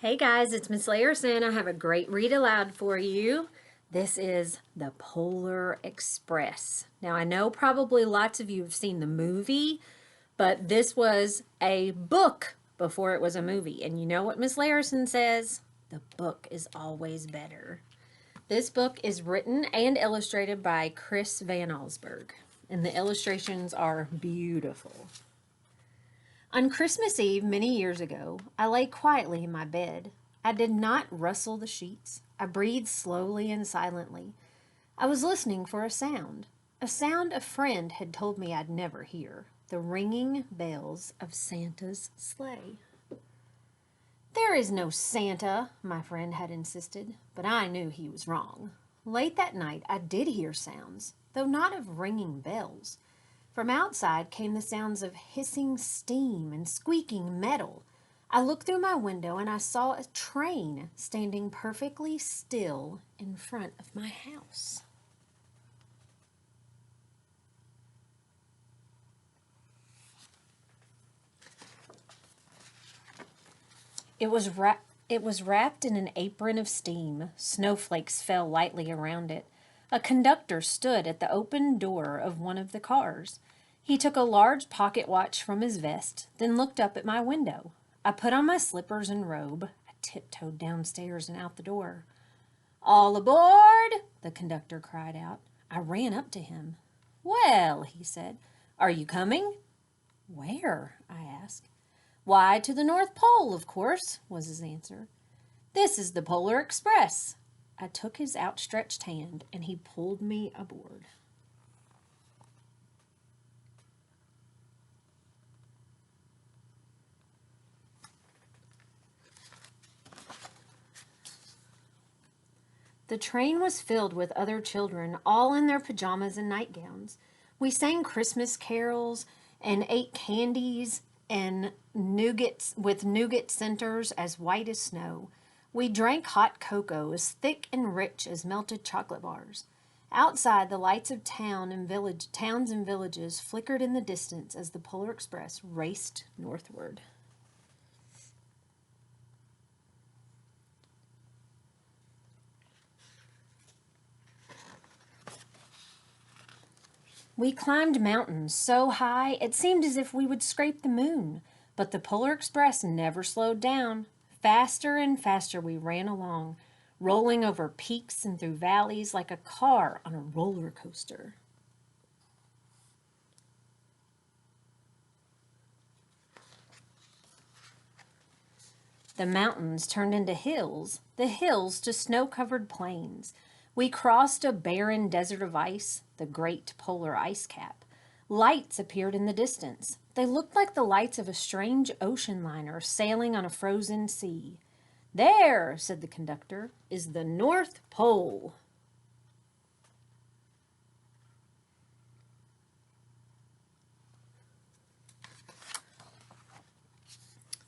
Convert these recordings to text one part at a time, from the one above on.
Hey guys, it's Miss Larison. I have a great read aloud for you. This is The Polar Express. Now, I know probably lots of you have seen the movie, but this was a book before it was a movie. And you know what Miss Larison says? The book is always better. This book is written and illustrated by Chris Van Allsburg, and the illustrations are beautiful. On Christmas Eve many years ago, I lay quietly in my bed. I did not rustle the sheets. I breathed slowly and silently. I was listening for a sound a friend had told me I'd never hear, the ringing bells of Santa's sleigh. There is no Santa, my friend had insisted, but I knew he was wrong. Late that night I did hear sounds, though not of ringing bells. From outside came the sounds of hissing steam and squeaking metal. I looked through my window and I saw a train standing perfectly still in front of my house. It was wrapped in an apron of steam. Snowflakes fell lightly around it. A conductor stood at the open door of one of the cars. He took a large pocket watch from his vest, then looked up at my window. I put on my slippers and robe. I tiptoed downstairs and out the door. "All aboard!" the conductor cried out. I ran up to him. "Well," he said, "are you coming?" "Where?" I asked. "Why, to the North Pole, of course," was his answer. "This is the Polar Express." I took his outstretched hand, and he pulled me aboard. The train was filled with other children, all in their pajamas and nightgowns. We sang Christmas carols and ate candies and nougat centers as white as snow. We drank hot cocoa as thick and rich as melted chocolate bars. Outside, the lights of towns and villages flickered in the distance as the Polar Express raced northward. We climbed mountains so high it seemed as if we would scrape the moon, but the Polar Express never slowed down. Faster and faster we ran along, rolling over peaks and through valleys like a car on a roller coaster. The mountains turned into hills, the hills to snow-covered plains. We crossed a barren desert of ice, the great polar ice cap. Lights appeared in the distance. They looked like the lights of a strange ocean liner sailing on a frozen sea. "There," said the conductor, "is the North Pole."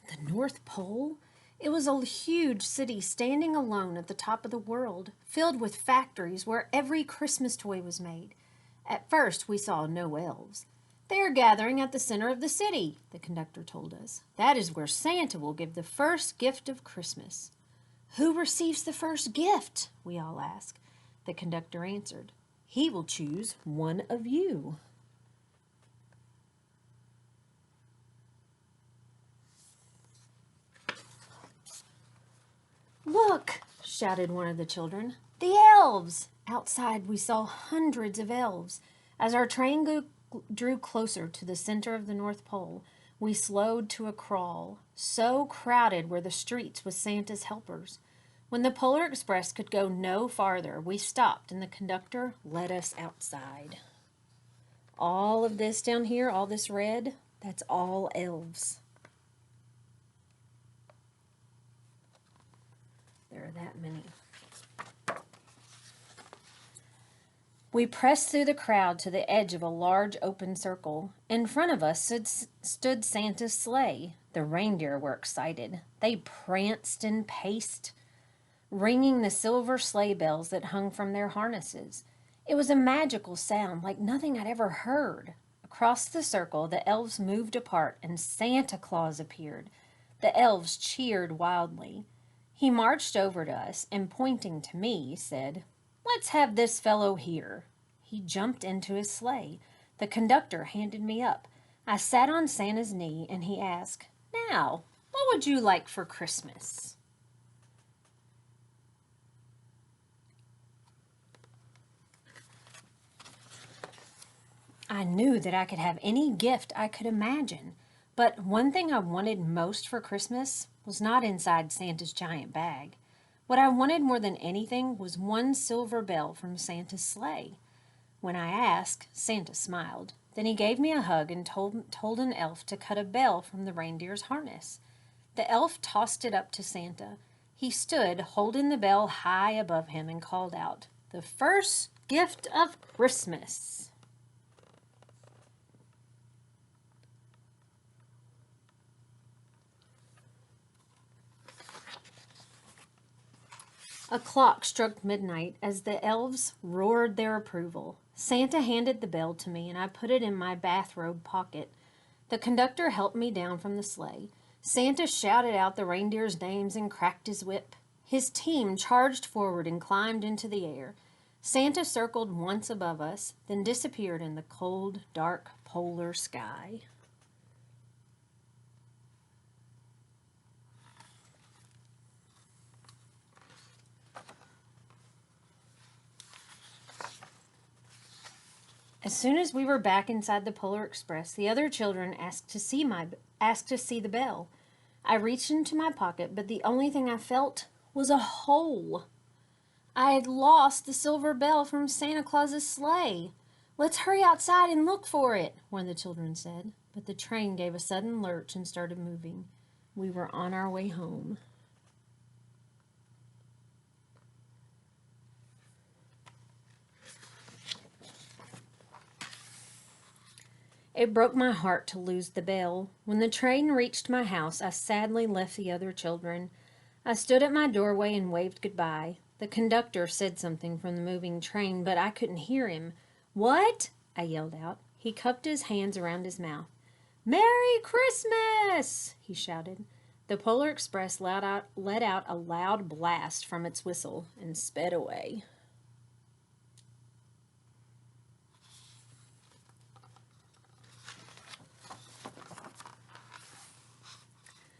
The North Pole? It was a huge city standing alone at the top of the world, filled with factories where every Christmas toy was made. At first, we saw no elves. "They are gathering at the center of the city," the conductor told us. "That is where Santa will give the first gift of Christmas." "Who receives the first gift?" we all asked. The conductor answered, "He will choose one of you." "Look!" shouted one of the children. "The elves!" Outside, we saw hundreds of elves. As our train drew closer to the center of the North Pole, we slowed to a crawl. So crowded were the streets with Santa's helpers. When the Polar Express could go no farther, we stopped and the conductor led us outside. All of this down here, all this red, that's all elves. There are that many. We pressed through the crowd to the edge of a large open circle. In front of us stood Santa's sleigh. The reindeer were excited. They pranced and paced, ringing the silver sleigh bells that hung from their harnesses. It was a magical sound like nothing I'd ever heard. Across the circle, the elves moved apart and Santa Claus appeared. The elves cheered wildly. He marched over to us and, pointing to me, said, "Let's have this fellow here." He jumped into his sleigh. The conductor handed me up. I sat on Santa's knee and he asked, "Now, what would you like for Christmas?" I knew that I could have any gift I could imagine, but one thing I wanted most for Christmas was not inside Santa's giant bag. What I wanted more than anything was one silver bell from Santa's sleigh. When I asked, Santa smiled. Then he gave me a hug and told an elf to cut a bell from the reindeer's harness. The elf tossed it up to Santa. He stood, holding the bell high above him, and called out, "The first gift of Christmas." A clock struck midnight as the elves roared their approval. Santa handed the bell to me, and I put it in my bathrobe pocket. The conductor helped me down from the sleigh. Santa shouted out the reindeers' names and cracked his whip. His team charged forward and climbed into the air. Santa circled once above us, then disappeared in the cold, dark polar sky. As soon as we were back inside the Polar Express, the other children asked to see the bell. I reached into my pocket, but the only thing I felt was a hole. I had lost the silver bell from Santa Claus's sleigh. "Let's hurry outside and look for it," one of the children said. But the train gave a sudden lurch and started moving. We were on our way home. It broke my heart to lose the bell. When the train reached my house, I sadly left the other children. I stood at my doorway and waved goodbye. The conductor said something from the moving train, but I couldn't hear him. "What?" I yelled out. He cupped his hands around his mouth. "Merry Christmas!" he shouted. The Polar Express let out a loud blast from its whistle and sped away.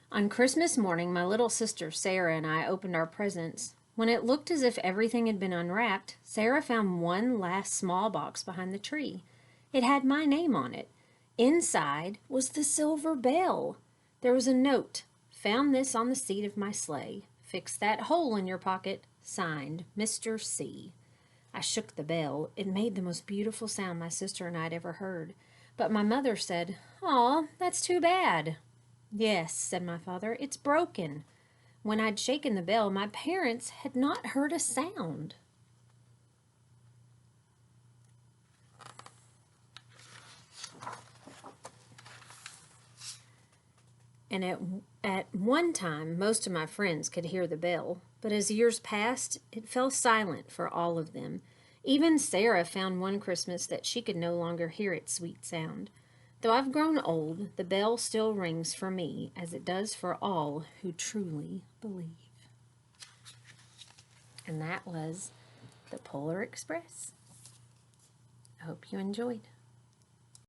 On Christmas morning, my little sister Sarah and I opened our presents. When it looked as if everything had been unwrapped, Sarah found one last small box behind the tree. It had my name on it. Inside was the silver bell. There was a note. "Found this on the seat of my sleigh. Fix that hole in your pocket. Signed, Mr. C." I shook the bell. It made the most beautiful sound my sister and I had ever heard. But my mother said, "Aw, that's too bad." "Yes," said my father, "it's broken." When I'd shaken the bell, my parents had not heard a sound. And at one time, most of my friends could hear the bell, but as years passed, it fell silent for all of them. Even Sarah found one Christmas that she could no longer hear its sweet sound. Though I've grown old, the bell still rings for me as it does for all who truly believe. And that was the Polar Express. I hope you enjoyed.